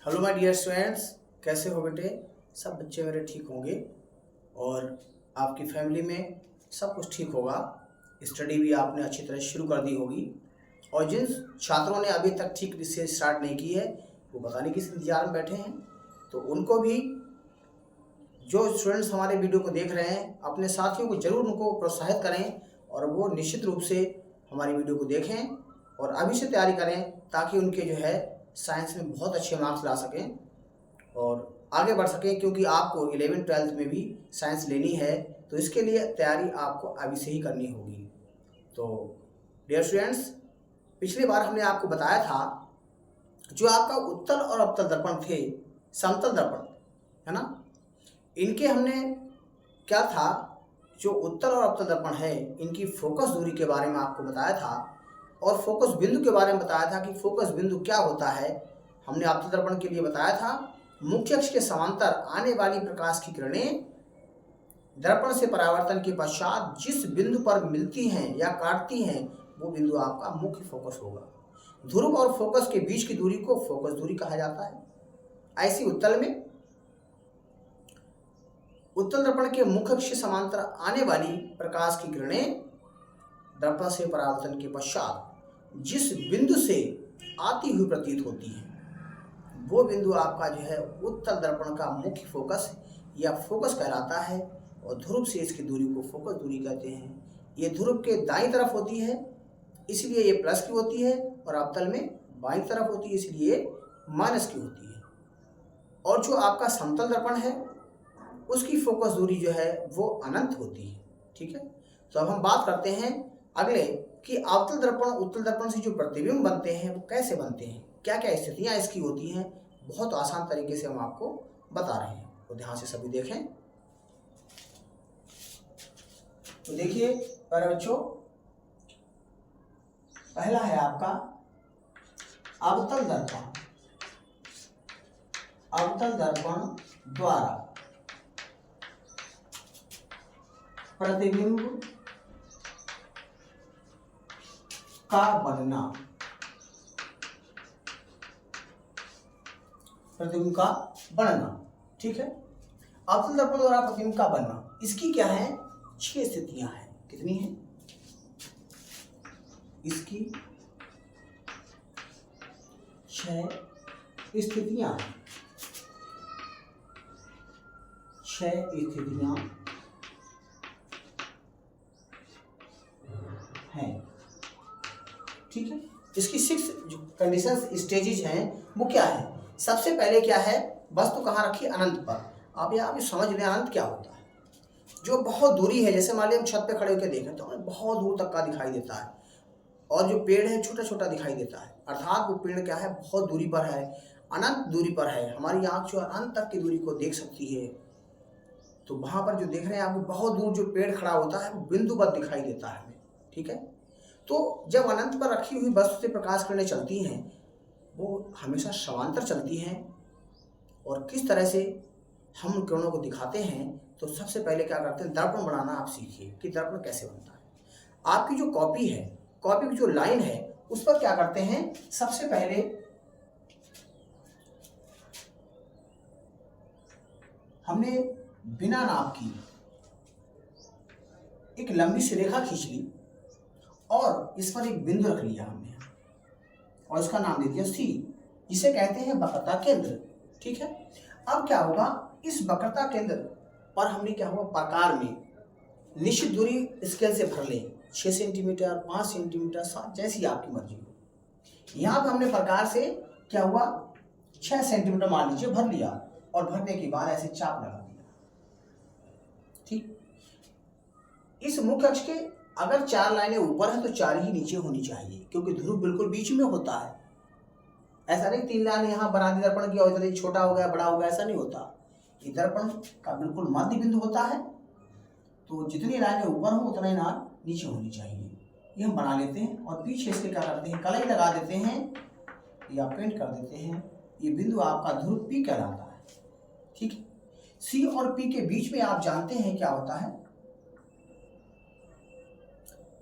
Hello my dear students, कैसे हो बेटे? सब बच्चे मेरे ठीक होंगे और आपकी फैमिली में सब कुछ ठीक होगा। स्टडी भी आपने अच्छी तरह शुरू कर दी होगी और जिन छात्रों ने अभी तक ठीक से स्टार्ट नहीं की है वो पता नहीं किस इंतजार में बैठे हैं। तो उनको भी, जो स्टूडेंट्स हमारे वीडियो को देख रहे हैं, अपने साथियों को जरूर उनको प्रोत्साहित करें और वो निश्चित रूप से हमारी वीडियो को देखें और अभी से तैयारी करें ताकि उनके जो है साइंस में बहुत अच्छे मार्क्स ला सकें और आगे बढ़ सकें, क्योंकि आपको 11th-12th में भी साइंस लेनी है। तो इसके लिए तैयारी आपको अभी से ही करनी होगी। तो डियर स्टूडेंट्स, पिछली बार हमने आपको बताया था जो आपका उत्तल और अवतल दर्पण थे, समतल दर्पण है ना, इनके हमने क्या था, जो उत्तल और अवतल दर्पण है इनकी फोकस दूरी के बारे में आपको बताया था और फोकस बिंदु के बारे में बताया था कि फोकस बिंदु क्या होता है। हमने अवतल दर्पण के लिए बताया था मुख्य अक्ष के समांतर आने वाली प्रकाश की किरणें दर्पण से परावर्तन के पश्चात जिस बिंदु पर मिलती हैं या काटती हैं वो बिंदु आपका मुख्य फोकस होगा। ध्रुव और फोकस के बीच की दूरी को फोकस दूरी कहा जाता है। ऐसी उत्तल में उत्तल दर्पण के मुख्य अक्ष के समांतर आने वाली प्रकाश की किरणें दर्पण से परावर्तन के पश्चात जिस बिंदु से आती हुई प्रतीत होती है वो बिंदु आपका जो है उत्तल दर्पण का मुख्य फोकस या फोकस कहलाता है और ध्रुव से इसकी दूरी को फोकस दूरी कहते हैं। ये ध्रुव के दाईं तरफ होती है इसलिए ये प्लस की होती है और अवतल में बाईं तरफ होती है इसलिए माइनस की होती है। और जो आपका समतल दर्पण है उसकी फोकस दूरी जो है वो अनंत होती है। ठीक है, तो अब हम बात करते हैं अगले कि अवतल दर्पण उत्तल दर्पण से जो प्रतिबिंब बनते हैं वो कैसे बनते हैं, क्या क्या स्थितियां इसकी होती हैं। बहुत आसान तरीके से हम आपको बता रहे हैं, तो ध्यान से सभी देखें। तो देखिए प्यारे बच्चों, पहला है आपका अवतल दर्पण। अवतल दर्पण द्वारा प्रतिबिंब का बनना, प्रतिबिंब का बनना। ठीक है, अवतल दर्पण द्वारा प्रतिबिंब का बनना, इसकी क्या है, 6 स्थितियां हैं। कितनी है? इसकी 6 स्थितियां हैं। 6 स्थितियां हैं। ठीक है, इसकी 6 जो कंडीशंस स्टेजेज हैं वो क्या है। सबसे पहले क्या है, वस्तु कहाँ रखी, अनंत पर। आप यहाँ भी समझ लें अनंत क्या होता है। जो बहुत दूरी है, जैसे मान लिया हम छत पे खड़े होकर देखें तो हमें बहुत दूर तक का दिखाई देता है और जो पेड़ है छोटा छोटा दिखाई देता है, अर्थात वो पेड़ क्या है, बहुत दूरी पर है, अनंत दूरी पर है। हमारी आंख जो अनंत तक की दूरी को देख सकती है। तो वहां पर जो देख रहे हैं आपको, बहुत दूर जो पेड़ खड़ा होता है वो बिंदु पर दिखाई देता है हमें। ठीक है, तो जब अनंत पर रखी हुई वस्तु से प्रकाश किरणें चलती हैं वो हमेशा समांतर चलती हैं। और किस तरह से हम किरणों को दिखाते हैं, तो सबसे पहले क्या करते हैं, दर्पण बनाना आप सीखिए कि दर्पण कैसे बनता है। आपकी जो कॉपी है, कॉपी की जो लाइन है उस पर क्या करते हैं, सबसे पहले हमने बिना नाप की एक लंबी सी रेखा खींच ली और इस पर एक बिंदु रख लिया हमने और इसका नाम दे दिया सी, जिसे कहते हैं वक्रता केंद्र। ठीक है, अब क्या होगा, इस वक्रता केंद्र पर हमने क्या हुआ, प्रकार में निश्चित दूरी स्केल से भर लें, 6 सेंटीमीटर, 5 सेंटीमीटर, 7, जैसी आपकी मर्जी हो। यहाँ पर हमने प्रकार से क्या हुआ, 6 सेंटीमीटर मान लीजिए भर लिया और भरने के बाद ऐसे चाप लगा दिया। ठीक, इस मुख्य अक्ष के अगर 4 लाइनें ऊपर है तो 4 ही नीचे होनी चाहिए, क्योंकि ध्रुव बिल्कुल बीच में होता है। ऐसा नहीं 3 लाइन यहाँ बना दी दर्पण की और इधर छोटा हो गया, बड़ा हो गया, ऐसा नहीं होता। ये दर्पण का बिल्कुल मध्य बिंदु होता है, तो जितनी लाइनें ऊपर हो उतना ही लाइन नीचे होनी चाहिए। ये हम बना लेते हैं और पीछे इसके क्या करते हैं, कलई लगा देते हैं या पेंट कर देते हैं। ये बिंदु आपका ध्रुव पी कहलाता है। ठीक है, सी और पी के बीच में आप जानते हैं क्या होता है,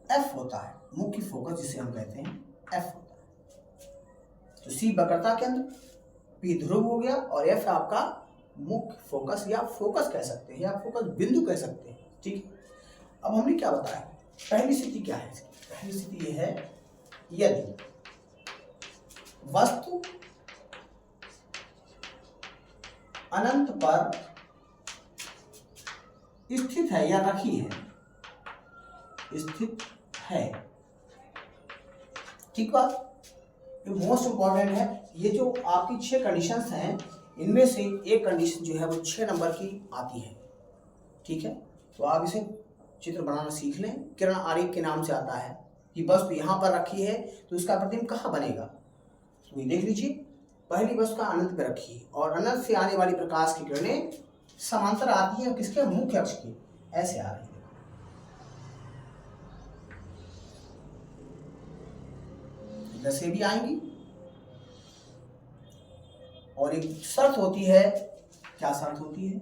एफ होता है, मुख्य फोकस जिसे हम कहते हैं एफ होता है। तो सी वक्रता केंद्र, P ध्रुव हो गया और F आपका मुख्य फोकस या फोकस कह सकते हैं या फोकस बिंदु कह सकते हैं। ठीक है, अब हमने क्या बताया, पहली स्थिति क्या है इसकी? पहली स्थिति यह है यदि वस्तु अनंत पर स्थित है या रखी है, स्थित है। ठीक बात, ये मोस्ट इंपॉर्टेंट है। ये जो आपकी 6 कंडीशंस हैं इनमें से एक कंडीशन जो है वो 6 नंबर की आती है। ठीक है, तो आप इसे चित्र बनाना सीख लें। किरण आरेख के नाम से आता है कि वस्तु यहाँ पर रखी है तो इसका प्रतिबिंब कहाँ बनेगा। तो ये देख लीजिए, पहली वस्तु का अनंत पे रखी है और अनंत से आने वाली प्रकाश की किरणें समांतर आती है किसके, मुख्य अक्ष के, ऐसे आ रही है। इधर से भी आएंगी और एक शर्त होती है, क्या शर्त होती है,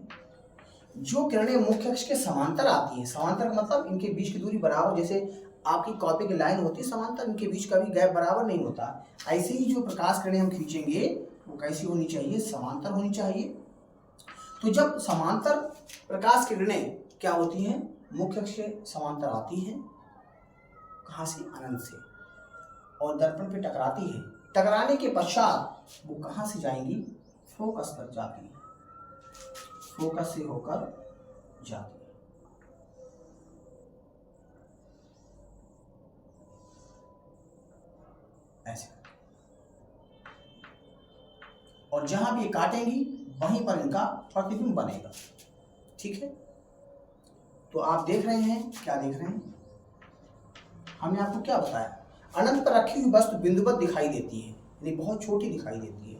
जो किरणें मुख्य अक्ष के समांतर आती हैं, समांतर का मतलब इनके बीच की दूरी बराबर, जैसे आपकी कॉपी की लाइन होती है समांतर, इनके बीच का भी गैप बराबर नहीं होता। ऐसे ही जो प्रकाश किरणें हम खींचेंगे वो कैसी होनी चाहिए, समांतर होनी चाहिए। तो जब समांतर प्रकाश किरणें क्या होती हैं, मुख्य अक्ष के समांतर आती हैं, कहाँ से, अनंत से, और दर्पण पे टकराती है। टकराने के पश्चात वो कहाँ से जाएंगी, फोकस पर जाती है, फोकस से होकर जाती है। ऐसे, और जहां भी काटेंगी वहीं पर इनका प्रतिबिंब बनेगा। ठीक है, तो आप देख रहे हैं, क्या देख रहे हैं, हमने आपको क्या बताया, अनंत पर रखी हुई वस्तु बिंदुवत दिखाई देती है, यानी बहुत छोटी दिखाई देती है।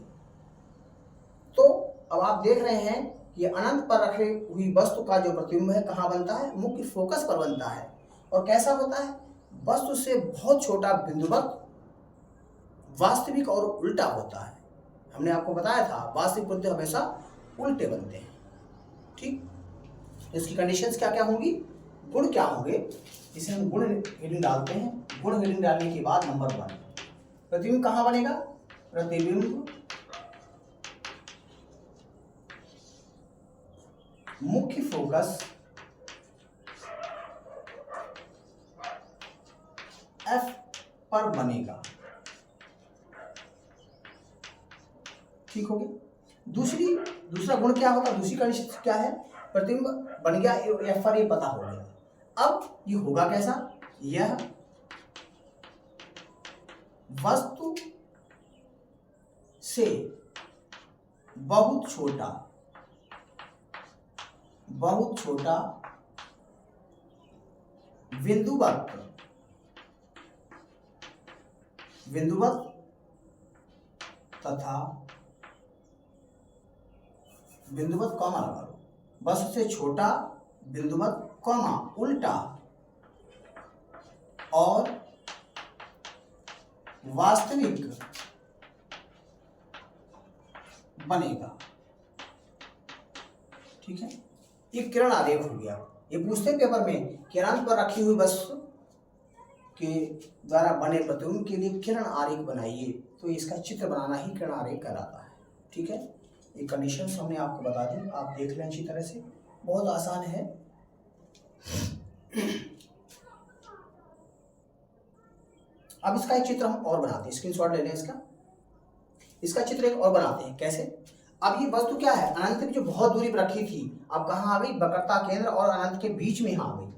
तो अब आप देख रहे हैं कि अनंत पर रखी हुई वस्तु का जो प्रतिबिंब है कहाँ बनता है, मुख्य फोकस पर बनता है। और कैसा होता है, वस्तु से बहुत छोटा बिंदुवत, वास्तविक और उल्टा होता है। हमने आपको बताया था वास्तविक बिंदु हमेशा उल्टे बनते हैं। ठीक, इसकी कंडीशंस क्या क्या होंगी, गुण क्या होंगे, इसे हम गुण हेडिंग डालते हैं। गुण हेडिंग डालने के बाद नंबर 1, प्रतिबिंब कहाँ बनेगा, प्रतिबिंब मुख्य फोकस F पर बनेगा। ठीक हो गया। दूसरा गुण क्या होगा, दूसरी कंडीशन क्या है, प्रतिबिंब बन गया F पर, ये पता हो गया। अब ये होगा कैसा, यह वस्तु से बहुत छोटा बिंदुवत तथा बिंदुवत कॉमा लगा लो, वस्तु से छोटा बिंदुवत कॉमा उल्टा और वास्तविक बनेगा। ठीक है, ये किरण आरेख हो गया। ये पूछते पेपर में किरण पर रखी हुई वस्तु के द्वारा बने प्रतिबिंब के लिए किरण आरेख बनाइए, तो इसका चित्र बनाना ही किरण आरेख कहलाता है। ठीक है, ये कंडीशंस हमने आपको बता दी, आप देख लें अच्छी तरह से, बहुत आसान है। अब इसका एक चित्र हम और बनाते हैं, स्क्रीनशॉट ले लें इसका चित्र एक और बनाते हैं। कैसे, अब ये वस्तु क्या है, अनंत की जो बहुत दूरी पर रखी थी, अब कहाँ आ गई, वक्रता केंद्र और अनंत के बीच में यहाँ आ गई।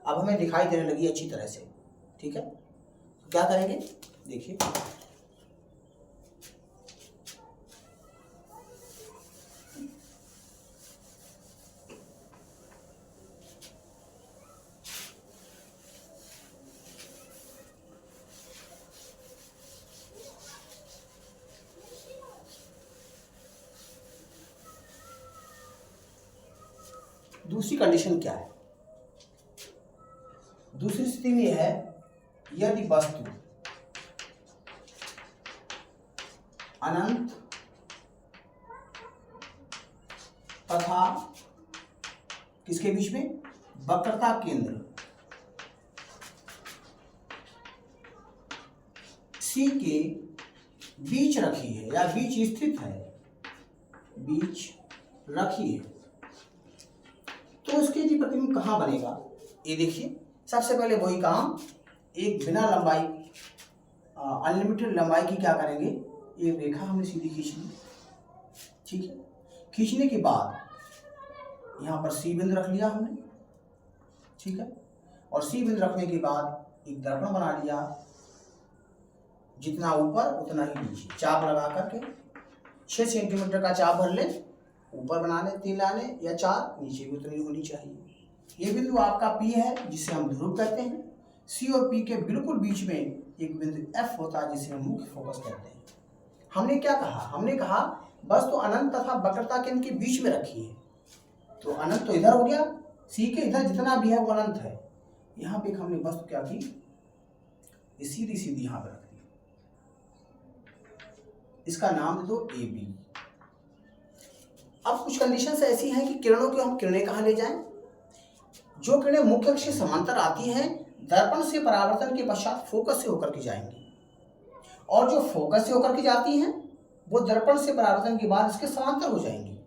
अब हमें दिखाई देने लगी अच्छी तरह से। ठीक है, क्या करेंगे, देखिए, दूसरी कंडीशन क्या है, दूसरी स्थिति में है यदि वस्तु अनंत तथा किसके बीच में, वक्रता केंद्र C के बीच रखी है या बीच स्थित है, बीच रखिए। तो उसके लिए प्रतिबिंब कहाँ बनेगा, ये देखिए। सबसे पहले वही काम, एक बिना लंबाई अनलिमिटेड लंबाई की क्या करेंगे, एक रेखा हमने सीधी खींचनी, ठीक है। खींचने के बाद यहाँ पर सी बिंदु रख लिया हमने, ठीक है। और सी बिंदु रखने के बाद एक दर्पण बना लिया, जितना ऊपर उतना ही नीचे, चाप लगा करके 6 सेंटीमीटर का चाप भर ले, ऊपर बना ले 3 लाने या 4, नीचे भी उतनी होनी चाहिए। ये बिंदु आपका P है, जिसे हम ध्रुव कहते हैं। C और P के बिल्कुल बीच में एक बिंदु F होता है, जिसे हम मुख्य फोकस कहते हैं। हमने क्या कहा, हमने कहा बस तो अनंत तथा वक्रता केंद्र के बीच में रखी है। तो अनंत तो इधर हो गया, C के इधर जितना भी है वो अनंत है। यहाँ पे हमने वस्तु क्या की, सीधी सीधी यहाँ पे रख दी, इसका नाम दे दो AB। अब कुछ कंडीशंस ऐसी हैं कि किरणों को हम किरणें कहाँ ले जाएं। जो किरणें मुख्य अक्ष से समांतर आती हैं, दर्पण से परावर्तन के पश्चात फोकस से होकर के जाएंगी, और जो फोकस से होकर के जाती हैं वो दर्पण से परावर्तन के बाद इसके समांतर हो जाएंगी,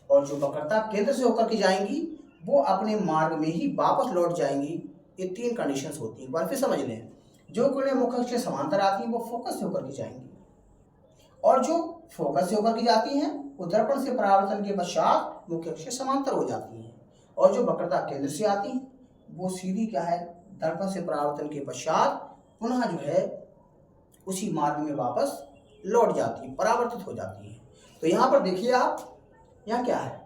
और जो वक्रता केंद्र से होकर के जाएंगी वो अपने मार्ग में ही वापस लौट जाएंगी। ये 3 कंडीशंस होती हैं, एक बार फिर समझ लें। जो किरणें मुख्य अक्ष से समांतर आती हैं वो फोकस से होकर के जाएंगी, और जो फोकस से होकर के जाती हैं वो दर्पण से परावर्तन के पश्चात मुख्य अक्ष से समांतर हो जाती हैं, और जो वक्रता केंद्र से आती हैं वो सीधी क्या है, दर्पण से परावर्तन के पश्चात पुनः जो है उसी मार्ग में वापस लौट जाती है, परावर्तित हो जाती है। तो यहाँ पर देखिए आप, यहाँ क्या है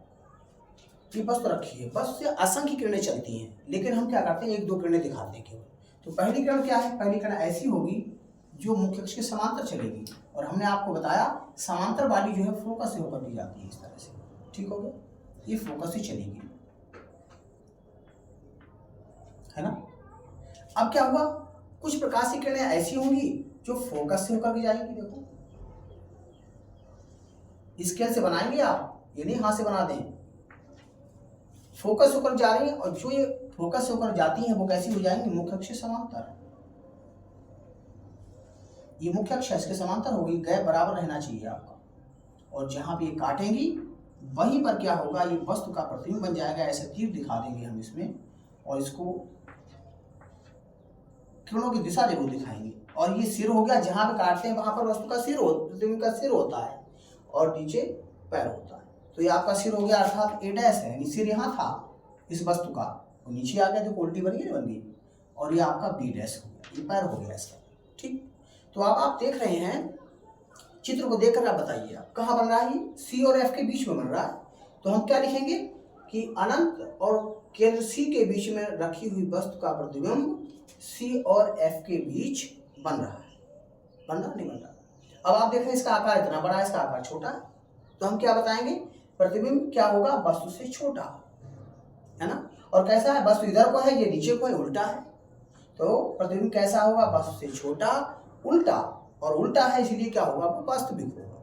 कि बस तो रखी है, बस से असंख्य किरणें चलती हैं, लेकिन हम क्या करते हैं 1-2 किरणें दिखाते हैं केवल। तो पहली किरण क्या है, पहली किरण ऐसी होगी जो मुख्य अक्ष के समांतर चलेगी, और हमने आपको बताया समांतर वाली जो है फोकस से होकर के जाती है, इस तरह से, ठीक हो गया, ये फोकस से चलेगी, है ना। अब क्या हुआ, कुछ प्रकाश की किरणें ऐसी होंगी जो फोकस से होकर के जाएंगी। देखो स्केल से बनाएंगे आप, ये नहीं हाथ से बना दें, फोकस होकर जा रही है, और जो ये फोकस से होकर जाती हैं वो कैसी हो जाएंगी, मुख्य अक्ष से समांतर। ये मुख्य अक्ष इसके समांतर होगी, गैप बराबर रहना चाहिए आपका, और जहां पे ये काटेंगी वहीं पर क्या होगा, ये वस्तु का प्रतिबिंब बन जाएगा। ऐसे तीर दिखा देंगे हम इसमें, और इसको किरणों की दिशा जरूर दिखाएंगे। और ये सिर हो गया, जहां पे काटते हैं वहां पर वस्तु का सिर प्रतिबिंब का सिर होता है, और नीचे पैर होता है। तो ये आपका सिर हो गया, अर्थात A' है, सिर यहाँ था इस वस्तु का, और नीचे आ गया जो उल्टी बन गई, और ये आपका B' हो गया, ये पैर हो गया इसका, ठीक। तो अब आप देख रहे हैं, चित्र को देखकर आप बताइए आप कहाँ बन रहा है, ये C और F के बीच में बन रहा है। तो हम क्या लिखेंगे कि अनंत और केंद्र C के बीच में रखी हुई वस्तु का प्रतिबिंब C और F के बीच बन रहा है। बन रहा नहीं बन रहा। अब आप देख रहे हैं इसका आकार इतना बड़ा है, इसका आकार छोटा है, तो हम क्या बताएंगे, प्रतिबिंब क्या होगा, वस्तु से छोटा, है ना। और कैसा है, वस्तु इधर को है, ये नीचे को है, उल्टा है, तो प्रतिबिंब कैसा होगा, वस्तु से छोटा, उल्टा, और उल्टा है इसलिए क्या होगा, वो वास्तविक होगा।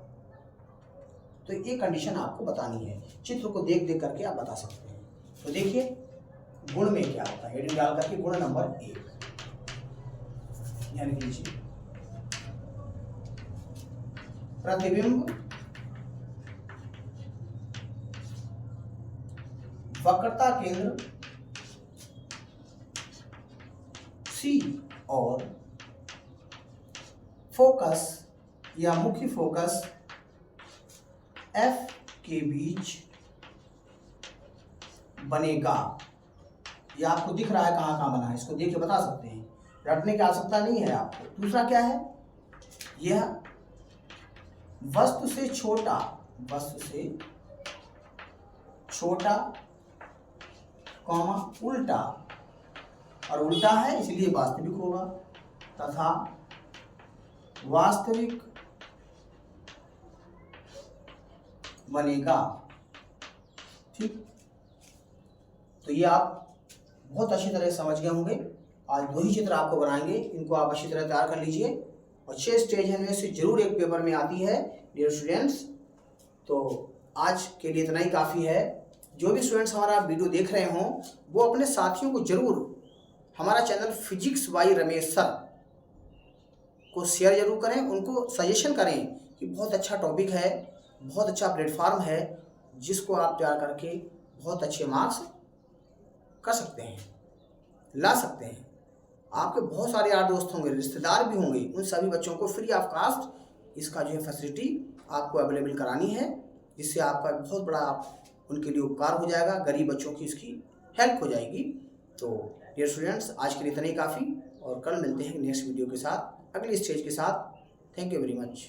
तो ये कंडीशन आपको बतानी है, चित्र को देख देख करके आप बता सकते हैं। तो देखिए गुण में क्या होता है, हेडिंग डाल करके गुण नंबर 1, यानी लीजिए प्रतिबिंब वक्रता केंद्र C और फोकस या मुख्य फोकस F के बीच बनेगा। यह आपको दिख रहा है कहाँ कहाँ बना है, इसको देख के बता सकते हैं, रटने की आवश्यकता नहीं है आपको। दूसरा क्या है, यह वस्तु से छोटा, वस्तु से छोटा कॉमा उल्टा, और उल्टा है इसलिए वास्तविक होगा, तथा वास्तविक बनेगा, ठीक। तो ये आप बहुत अच्छी तरह समझ गए होंगे। आज 2 ही चित्र आपको बनाएंगे, इनको आप अच्छी तरह तैयार कर लीजिए, और 6 स्टेज है, इनमें से जरूर एक पेपर में आती है डियर स्टूडेंट्स। तो आज के लिए इतना ही काफ़ी है। जो भी स्टूडेंट्स हमारा वीडियो देख रहे हों वो अपने साथियों को जरूर हमारा channel physics bye Ramesh sir को शेयर जरूर करें, उनको सजेशन करें कि बहुत अच्छा टॉपिक है, बहुत अच्छा प्लेटफार्म है जिसको आप तैयार करके बहुत अच्छे मार्क्स कर सकते हैं, ला सकते हैं। आपके बहुत सारे यार दोस्त होंगे, रिश्तेदार भी होंगे, उन सभी बच्चों को फ्री ऑफ कास्ट इसका जो है फैसिलिटी आपको अवेलेबल करानी है, जिससे आपका बहुत बड़ा उनके लिए उपकार हो जाएगा, गरीब बच्चों की इसकी हेल्प हो जाएगी। तो डियर स्टूडेंट्स, आज के लिए इतना ही काफ़ी, और कल मिलते हैं नेक्स्ट वीडियो के साथ, अगली स्टेज के साथ। Thank you very much.